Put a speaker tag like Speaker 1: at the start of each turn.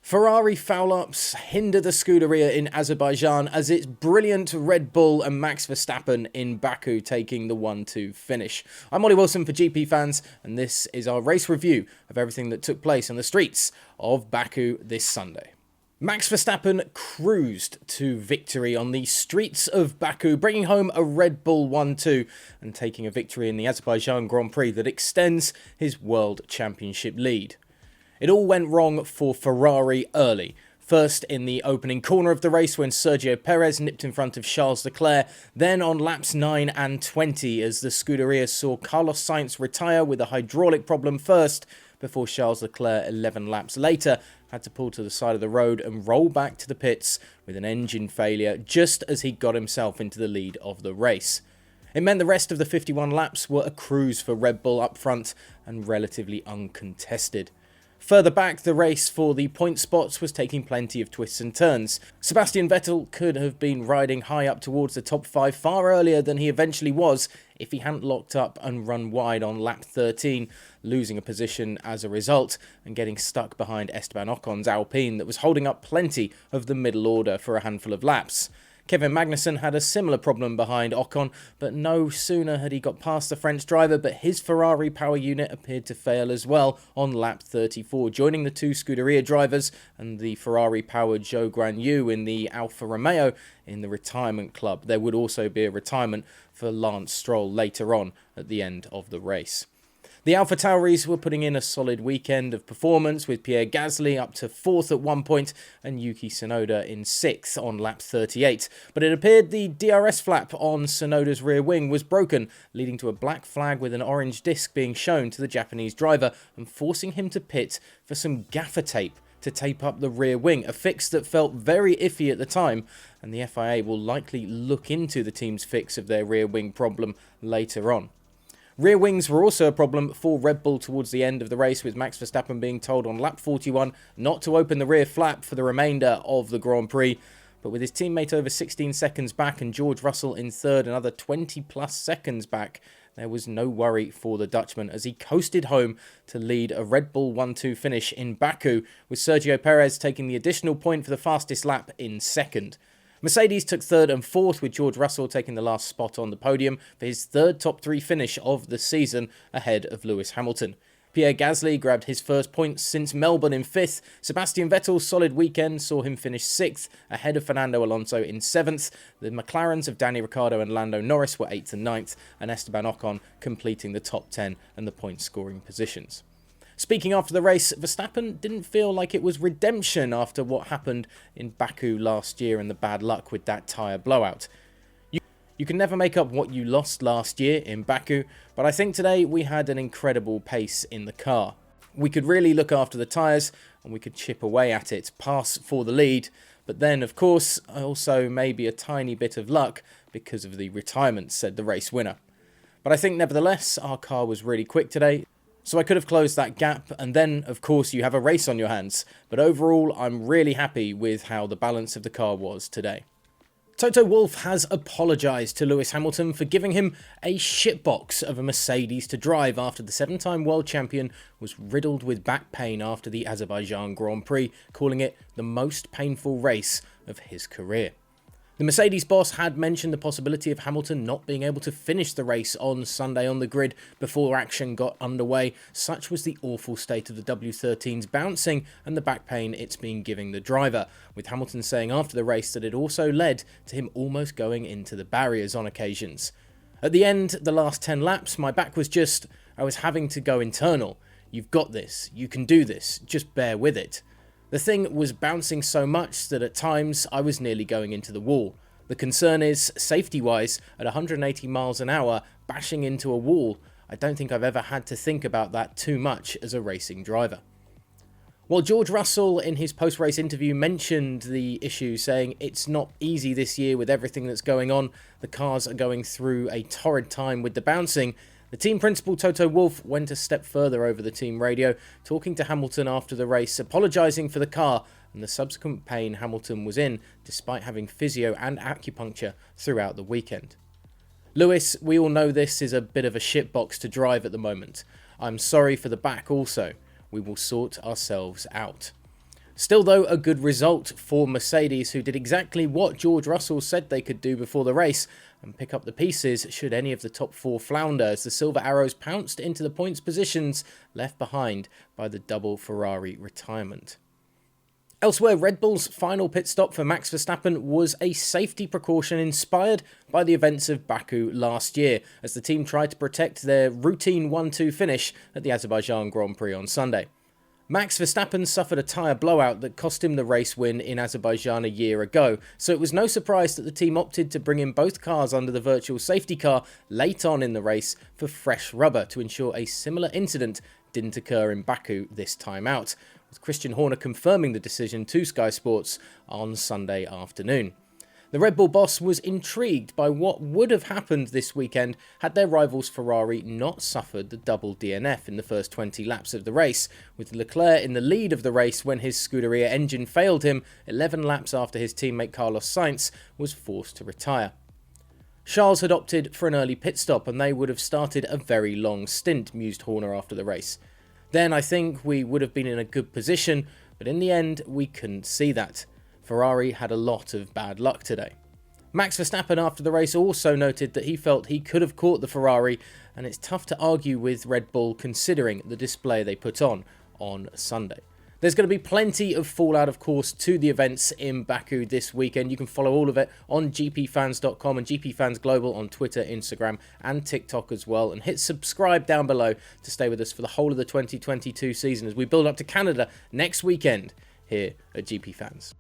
Speaker 1: Ferrari foul-ups hinder the Scuderia in Azerbaijan as it's brilliant Red Bull and Max Verstappen in Baku taking the 1-2 finish. I'm Ollie Wilson for GPFans, and this is our race review of everything that took place on the streets of Baku this Sunday. Max Verstappen cruised to victory on the streets of Baku, bringing home a Red Bull 1-2 and taking a victory in the Azerbaijan Grand Prix that extends his World Championship lead. It all went wrong for Ferrari early. First in the opening corner of the race when Sergio Perez nipped in front of Charles Leclerc, then on laps 9 and 20 as the Scuderia saw Carlos Sainz retire with a hydraulic problem first, before Charles Leclerc 11 laps later had to pull to the side of the road and roll back to the pits with an engine failure just as he got himself into the lead of the race. It meant the rest of the 51 laps were a cruise for Red Bull up front and relatively uncontested. Further back, the race for the point spots was taking plenty of twists and turns. Sebastian Vettel could have been riding high up towards the top 5 far earlier than he eventually was if he hadn't locked up and run wide on lap 13, losing a position as a result and getting stuck behind Esteban Ocon's Alpine that was holding up plenty of the middle order for a handful of laps. Kevin Magnussen had a similar problem behind Ocon, but no sooner had he got past the French driver, but his Ferrari power unit appeared to fail as well on lap 34, joining the two Scuderia drivers and the Ferrari-powered Zhou Guanyu in the Alfa Romeo in the retirement club. There would also be a retirement for Lance Stroll later on at the end of the race. The AlphaTauris were putting in a solid weekend of performance with Pierre Gasly up to 4th at one point and Yuki Tsunoda in 6th on lap 38. But it appeared the DRS flap on Tsunoda's rear wing was broken, leading to a black flag with an orange disc being shown to the Japanese driver and forcing him to pit for some gaffer tape to tape up the rear wing, a fix that felt very iffy at the time, and the FIA will likely look into the team's fix of their rear wing problem later on. Rear wings were also a problem for Red Bull towards the end of the race, with Max Verstappen being told on lap 41 not to open the rear flap for the remainder of the Grand Prix. But with his teammate over 16 seconds back and George Russell in third another 20 plus seconds back, there was no worry for the Dutchman as he coasted home to lead a Red Bull 1-2 finish in Baku, with Sergio Perez taking the additional point for the fastest lap in second. Mercedes took third and fourth, with George Russell taking the last spot on the podium for his third top 3 finish of the season ahead of Lewis Hamilton. Pierre Gasly grabbed his first points since Melbourne in 5th. Sebastian Vettel's solid weekend saw him finish 6th ahead of Fernando Alonso in 7th. The McLarens of Danny Ricciardo and Lando Norris were 8th and 9th, and Esteban Ocon completing the top 10 and the point scoring positions. Speaking after the race, Verstappen didn't feel like it was redemption after what happened in Baku last year and the bad luck with that tyre blowout. You can never make up what you lost last year in Baku, but I think today we had an incredible pace in the car. We could really look after the tyres and we could chip away at it, pass for the lead, but then of course also maybe a tiny bit of luck because of the retirement, said the race winner. But I think nevertheless our car was really quick today, so I could have closed that gap, and then of course you have a race on your hands. But overall I'm really happy with how the balance of the car was today. Toto Wolff has apologised to Lewis Hamilton for giving him a shitbox of a Mercedes to drive after the 7-time world champion was riddled with back pain after the Azerbaijan Grand Prix, calling it the most painful race of his career. The Mercedes boss had mentioned the possibility of Hamilton not being able to finish the race on Sunday on the grid before action got underway. Such was the awful state of the W13's bouncing and the back pain it's been giving the driver, with Hamilton saying after the race that it also led to him almost going into the barriers on occasions. At the end, the last 10 laps, my back was I was having to go internal. You've got this, you can do this, just bear with it. The thing was bouncing so much that at times I was nearly going into the wall. The concern is, safety-wise, at 180 miles an hour, bashing into a wall, I don't think I've ever had to think about that too much as a racing driver. While George Russell in his post-race interview mentioned the issue, saying it's not easy this year with everything that's going on, the cars are going through a torrid time with the bouncing, the team principal Toto Wolff went a step further over the team radio, talking to Hamilton after the race, apologising for the car and the subsequent pain Hamilton was in, despite having physio and acupuncture throughout the weekend. Lewis, we all know this is a bit of a shitbox to drive at the moment. I'm sorry for the back also. We will sort ourselves out. Still though, a good result for Mercedes, who did exactly what George Russell said they could do before the race and pick up the pieces should any of the top four flounder, as the Silver Arrows pounced into the points positions left behind by the double Ferrari retirement. Elsewhere, Red Bull's final pit stop for Max Verstappen was a safety precaution inspired by the events of Baku last year, as the team tried to protect their routine 1-2 finish at the Azerbaijan Grand Prix on Sunday. Max Verstappen suffered a tyre blowout that cost him the race win in Azerbaijan a year ago, so it was no surprise that the team opted to bring in both cars under the virtual safety car late on in the race for fresh rubber to ensure a similar incident didn't occur in Baku this time out, with Christian Horner confirming the decision to Sky Sports on Sunday afternoon. The Red Bull boss was intrigued by what would have happened this weekend had their rivals Ferrari not suffered the double DNF in the first 20 laps of the race, with Leclerc in the lead of the race when his Scuderia engine failed him 11 laps after his teammate Carlos Sainz was forced to retire. Charles had opted for an early pit stop and they would have started a very long stint, mused Horner after the race. Then I think we would have been in a good position, but in the end we couldn't see that. Ferrari had a lot of bad luck today. Max Verstappen after the race also noted that he felt he could have caught the Ferrari, and it's tough to argue with Red Bull considering the display they put on Sunday. There's going to be plenty of fallout, of course, to the events in Baku this weekend. You can follow all of it on gpfans.com and GPFans Global on Twitter, Instagram and TikTok as well. And hit subscribe down below to stay with us for the whole of the 2022 season as we build up to Canada next weekend here at GPFans.